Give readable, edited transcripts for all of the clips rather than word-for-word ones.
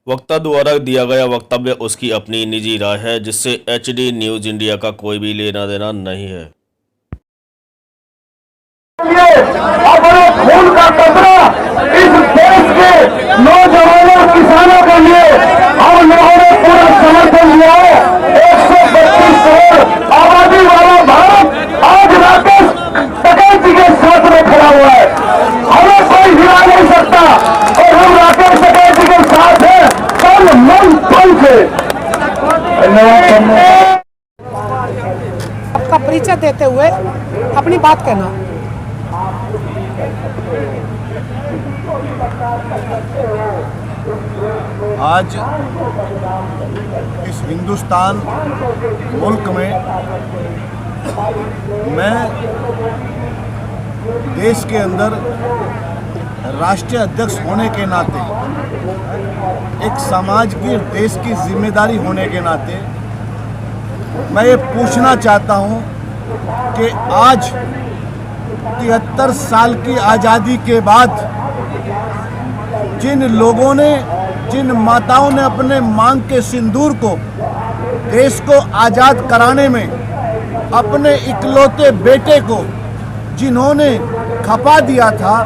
वक्ता द्वारा दिया गया वक्तव्य उसकी अपनी निजी राय है, जिससे एचडी न्यूज इंडिया का कोई भी लेना देना नहीं है। खून का कतरा इस देश के नौजवानों किसानों के लिए हम लोगों ने पूरा समर्थन दिया है। 132 करोड़ आबादी वाला भारत आज राकेश टिकैत जी के साथ में खड़ा हुआ है। हमें कोई हिला नहीं सकता और हम राकेश टिकैत जी के साथ हैं तन मन धन से। आपका परिचय देते हुए अपनी बात कहना। आज इस हिंदुस्तान मुल्क में मैं देश के अंदर राष्ट्रीय अध्यक्ष होने के नाते, एक समाज की देश की जिम्मेदारी होने के नाते मैं ये पूछना चाहता हूँ कि आज 73 साल की आज़ादी के बाद जिन लोगों ने, जिन माताओं ने अपने मांग के सिंदूर को देश को आज़ाद कराने में अपने इकलौते बेटे को जिन्होंने खपा दिया था,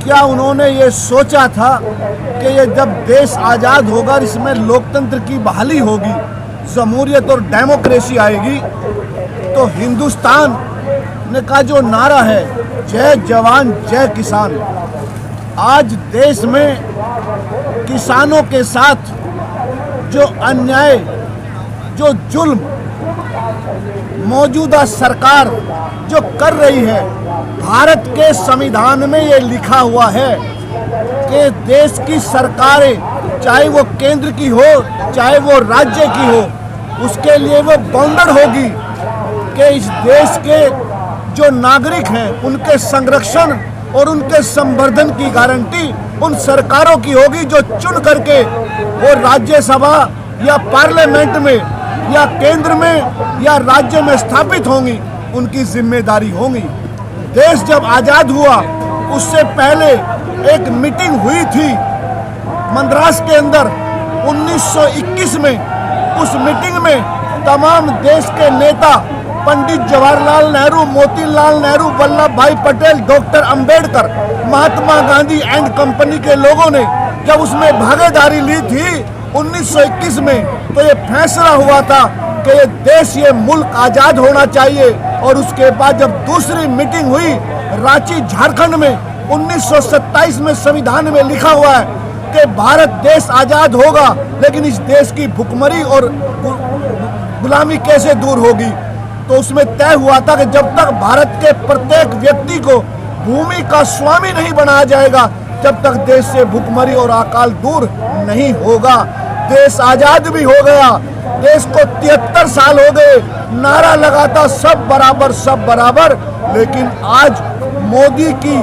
क्या उन्होंने ये सोचा था कि ये जब देश आज़ाद होगा, इसमें लोकतंत्र की बहाली होगी, जमहूरियत और डेमोक्रेसी आएगी, तो हिंदुस्तान ने का जो नारा है जय जवान जय किसान, आज देश में किसानों के साथ जो अन्याय, जो जुल्म मौजूदा सरकार जो कर रही है, भारत के संविधान में ये लिखा हुआ है कि देश की सरकारें, चाहे वो केंद्र की हो चाहे वो राज्य की हो, उसके लिए वो बाउंडेड होगी कि इस देश के जो नागरिक हैं उनके संरक्षण और उनके संवर्धन की गारंटी उन सरकारों की होगी जो चुन करके वो राज्यसभा या पार्लियामेंट में या केंद्र में या राज्य में स्थापित होंगी, उनकी जिम्मेदारी होगी। देश जब आज़ाद हुआ उससे पहले एक मीटिंग हुई थी मद्रास के अंदर 1921 में। उस मीटिंग में तमाम देश के नेता, पंडित जवाहरलाल नेहरू, मोतीलाल नेहरू, वल्लभ भाई Patel, doctor Ambedkar, Mahatma Gandhi and company के लोगों ने जब उसमें भागीदारी ली थी 1921 में, तो ये फैसला हुआ था कि ये देश, ये मुल्क आज़ाद होना चाहिए। और उसके बाद जब दूसरी मीटिंग हुई रांची झारखंड में 1927 में, संविधान में लिखा हुआ है कि भारत देश आज़ाद होगा, लेकिन इस देश की भुखमरी और गुलामी कैसे दूर होगी। तो उसमें तय हुआ था कि जब तक भारत के प्रत्येक व्यक्ति को भूमि का स्वामी नहीं बनाया जाएगा, जब तक देश से भुखमरी और अकाल दूर नहीं होगा। देश आज़ाद भी हो गया, देश को 73 साल हो गए, नारा लगाता सब बराबर सब बराबर, लेकिन आज मोदी की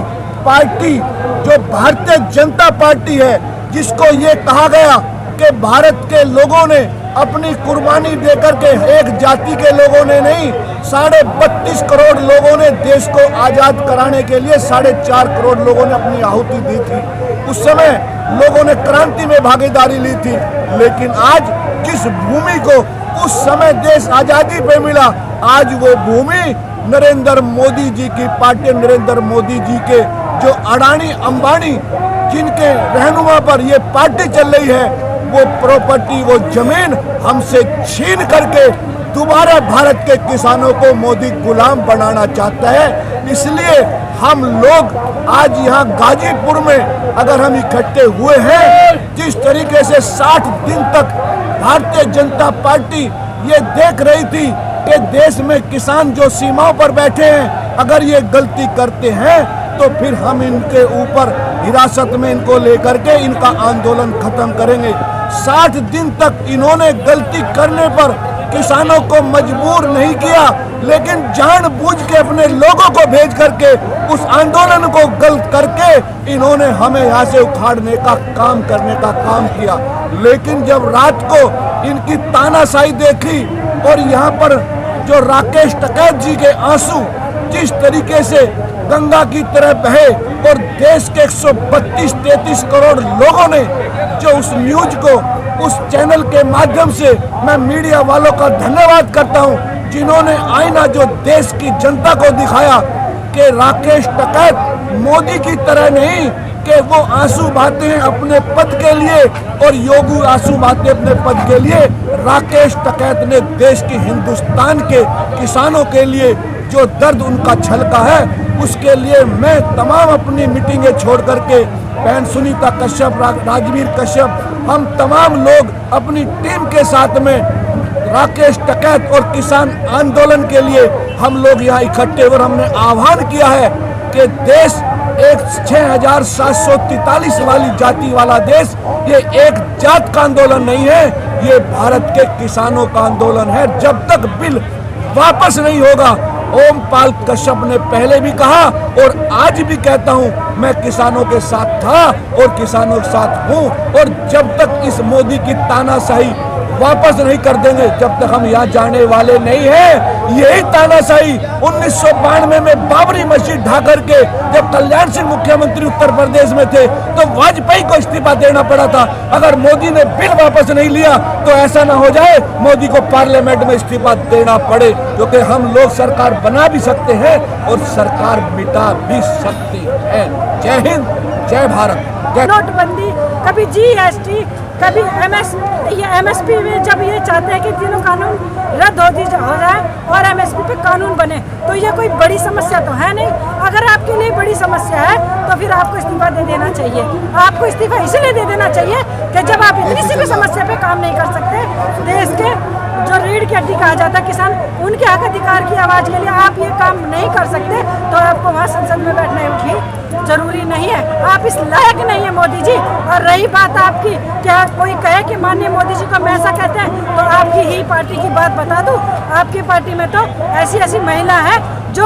पार्टी जो भारतीय जनता पार्टी है, जिसको ये कहा गया कि भारत के लोगों ने अपनी कुर्बानी देकर के, एक जाति के लोगों ने नहीं, 32.5 करोड़ लोगों ने देश को आज़ाद कराने के लिए 4.5 करोड़ लोगों ने अपनी आहुति दी थी। उस समय लोगों ने क्रांति में भागीदारी ली थी, लेकिन आज जिस भूमि को उस समय देश आज़ादी पे मिला, आज वो भूमि नरेंद्र मोदी जी की पार्टी, नरेंद्र मोदी जी के जो अडानी अंबानी जिनके रहनुमा पर ये पार्टी चल रही है, वो प्रॉपर्टी, वो जमीन हमसे छीन करके दोबारा भारत के किसानों को मोदी गुलाम बनाना चाहता है। इसलिए हम लोग आज यहाँ गाजीपुर में अगर हम इकट्ठे हुए हैं, जिस तरीके से 60 दिन तक भारतीय जनता पार्टी ये देख रही थी कि देश में किसान जो सीमाओं पर बैठे हैं, अगर ये गलती करते हैं तो फिर हम इनके ऊपर हिरासत में इनको लेकर के इनका आंदोलन खत्म करेंगे। 60 दिन तक इन्होंने गलती करने पर किसानों को मजबूर नहीं किया, लेकिन जानबूझ के अपने लोगों को भेज करके उस आंदोलन को गलत करके इन्होंने हमें यहाँ से उखाड़ने का काम करने का काम किया। लेकिन जब रात को इनकी तानाशाही देखी और यहाँ पर जो राकेश टिकैत जी के आंसू जिस तरीके से गंगा की तरह बहे और देश के 132-33 करोड़ लोगों ने जो उस न्यूज को उस चैनल के माध्यम से मैं मीडिया वालों का धन्यवाद करता हूं, जिन्होंने आईना जो देश की जनता को दिखाया कि राकेश टिकैत मोदी की तरह नहीं कि वो आंसू बहाते हैं अपने पद के लिए और योगी आंसू बहाते अपने पद के लिए। राकेश टिकैत ने देश की हिंदुस्तान के किसानों के लिए जो दर्द उनका छलका है, उसके लिए मैं तमाम अपनी मीटिंगें छोड़ करके बहन सुनीता कश्यप, राजवीर कश्यप, हम तमाम लोग अपनी टीम के साथ में राकेश टिकैत और किसान आंदोलन के लिए हम लोग यहाँ इकट्ठे और हमने आह्वान किया है कि देश एक 6743 वाली जाति वाला देश, ये एक जात का आंदोलन नहीं है, ये भारत के किसानों का आंदोलन है। जब तक बिल वापस नहीं होगा, ओमपाल कश्यप ने पहले भी कहा और आज भी कहता हूं, मैं किसानों के साथ था और किसानों के साथ हूं, और जब तक इस मोदी की तानाशाही वापस नहीं कर देंगे, जब तक हम यहाँ जाने वाले नहीं हैं। यही तानाशाही 1992 में बाबरी मस्जिद ढा करके जब कल्याण सिंह मुख्यमंत्री उत्तर प्रदेश में थे तो वाजपेयी को इस्तीफा देना पड़ा था। अगर मोदी ने बिल वापस नहीं लिया तो ऐसा ना हो जाए मोदी को पार्लियामेंट में इस्तीफा देना पड़े, क्योंकि हम लोग सरकार बना भी सकते हैं और सरकार मिटा भी सकते हैं। जय हिंद, जय भारत। नोटबंदी, कभी जीएसटी, कभी एमएसपी में जब ये चाहते हैं कि तीनों कानून रद्द हो जाए और एमएसपी पे कानून बने, तो ये कोई बड़ी समस्या तो है नहीं। अगर आपके लिए बड़ी समस्या है तो फिर आपको इस्तीफा दे देना चाहिए। आपको इस्तीफा इसलिए दे देना चाहिए कि जब आप इतनी सी भी समस्या पे काम नहीं कर सकते, देश के जो रीढ़ की हड्डी कहा जाता है किसान, उनके हक अधिकार की आवाज़ के लिए आप ये काम नहीं कर सकते, तो आपको वहाँ संसद में बैठना भी जरूरी नहीं है। आप इस लायक नहीं है मोदी जी। और रही बात आपकी, क्या कोई कहे कि माननीय मोदी जी को हम ऐसा कहते हैं, तो आपकी ही पार्टी की बात बता दूं, आपकी पार्टी में तो ऐसी ऐसी महिला है जो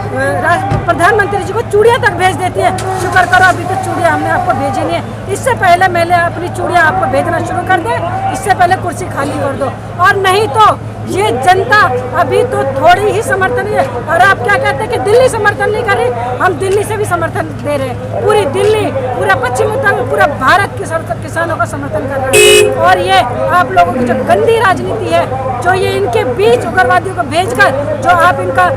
प्रधानमंत्री जी को चूड़ियाँ तक भेज देती है। शुक्र करो अभी तो चूड़ियाँ हमने आपको भेजी नहीं है, इससे पहले मैंने अपनी चूड़ियाँ आपको भेजना शुरू कर दें, इससे पहले कुर्सी खाली कर दो। और नहीं तो ये जनता अभी तो थोड़ी ही समर्थन है। और आप क्या कहते हैं कि दिल्ली समर्थन नहीं कर रही, हम दिल्ली से भी समर्थन दे रहे हैं। पूरी दिल्ली, पूरा पश्चिम उत्तर में पूरा भारत के किसानों का समर्थन कर रहे हैं। और ये आप लोगों की जो गंदी राजनीति है, जो ये इनके बीच उग्रवादियों को भेजकर जो आप इनका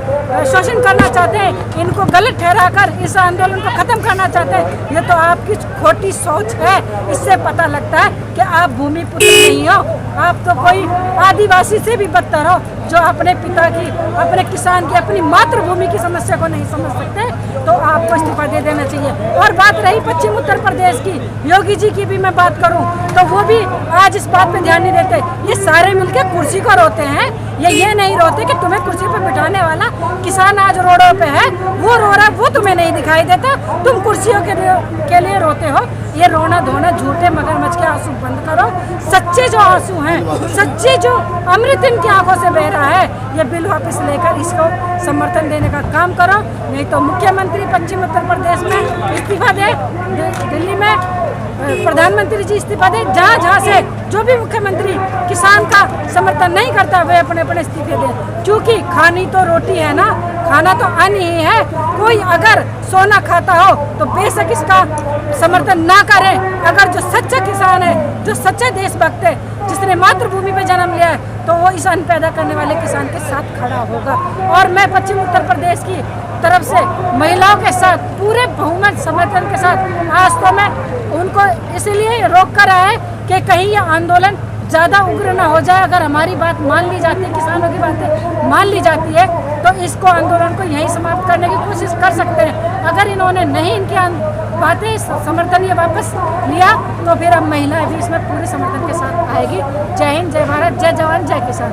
शोषण करना चाहते हैं, इनको गलत ठहराकर इस आंदोलन को खत्म करना चाहते हैं, ये तो आपकी खोटी सोच है। इससे पता लगता है कि आप भूमिपुत्र नहीं हो, आप तो कोई आदिवासी से भी बदतर हो, जो अपने पिता की, अपने किसान की, अपनी मातृभूमि की समस्या को नहीं समझ सकते। तो आपको इस्तीफा दे देना चाहिए। और बात रही पश्चिम उत्तर प्रदेश की, योगी जी की भी मैं बात करूं तो वो भी आज इस बात पे ध्यान नहीं देते। ये सारे मिलकर कुर्सी को रोते हैं, ये नहीं रोते कि तुम्हें कुर्सी पे बिठाने वाला किसान आज रोडों पे है, वो रो रहा है, वो तुम्हें नहीं दिखाई देता, तुम कुर्सियों के लिए रोते हो। ये रोना धोना झूठे मगरमच्छ के आंसू बंद करो। सच्चे जो आंसू हैं, सच्चे जो अमृत इनकी आंखों से बह रहा है, ये बिल वापस लेकर इसको समर्थन देने का काम करो। नहीं तो मुख्यमंत्री पश्चिम उत्तर प्रदेश में इस्तीफा दे, दिल्ली में प्रधानमंत्री जी इस्तीफा दे, जहाँ से जो भी मुख्यमंत्री किसान का समर्थन नहीं करता वे अपने अपने इस्तीफे दें। क्योंकि खानी तो रोटी है ना, खाना तो अन्न ही है। कोई अगर सोना खाता हो तो बेशक इसका समर्थन ना करे। अगर जो सच्चा किसान है, जो सच्चा देशभक्त है, जिसने मातृभूमि पे जन्म लिया है, तो वो इस अन्न पैदा करने वाले किसान के साथ खड़ा होगा। और मैं पश्चिम उत्तर प्रदेश की तरफ से महिलाओं के साथ, पूरे बहुमत समर्थन के साथ, आज तो मैं उनको इसलिए रोक कर आया है कि कहीं ये आंदोलन ज़्यादा उग्र ना हो जाए। अगर हमारी बात मान ली जाती है, किसानों की बातें मान ली जाती है, तो इसको आंदोलन को यहीं समाप्त करने की कोशिश कर सकते हैं। अगर इन्होंने नहीं इनकी बातें समर्थन ये वापस लिया तो फिर अब महिलाएं भी इसमें पूरे समर्थन के साथ आएगी। जय हिंद, जय भारत, जय जवान, जय किसान।